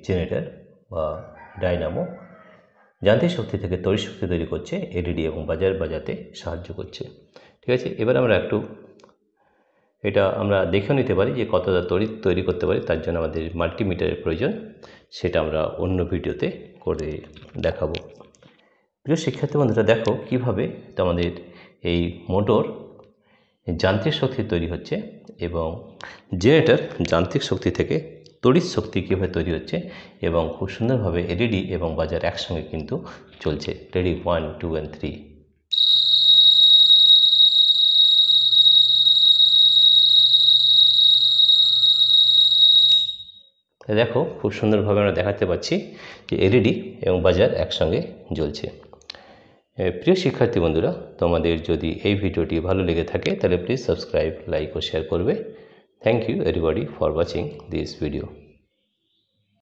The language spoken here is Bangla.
জেনারেটর বা ডায়নামো যান্ত্রিক শক্তি থেকে তড়িৎ শক্তি তৈরি করছে, এলইডি এবং বাজার বাজাতে সাহায্য করছে। ঠিক আছে, এবার আমরা এটা আমরা দেখেও নিতে পারি যে কতটা তড়িৎ তৈরি করতে পারি। তার জন্য আমাদের মাল্টিমিটারের প্রয়োজন, সেটা আমরা অন্য ভিডিওতে করে দেখাবো। প্রিয় শিক্ষার্থী বন্ধুরা, দেখো কিভাবে আমাদের এই মোটর যান্ত্রিক শক্তি তৈরি হচ্ছে এবং জেনারেটর যান্ত্রিক শক্তি থেকে তড়িৎ শক্তি কীভাবে তৈরি হচ্ছে এবং খুব সুন্দরভাবে এলইডি এবং বাজার একসঙ্গে কিন্তু চলছে। Ready, 1 2 and 3। দেখো খুব সুন্দরভাবে আমরা দেখাতে পাচ্ছি যে এলইডি এবং বাজার একসঙ্গে জ্বলছে। প্রিয় শিক্ষার্থী বন্ধুরা, তোমাদের যদি এই ভিডিওটি ভালো লেগে থাকে তাহলে প্লিজ সাবস্ক্রাইব, লাইক ও শেয়ার করবে। Thank you everybody for watching this video.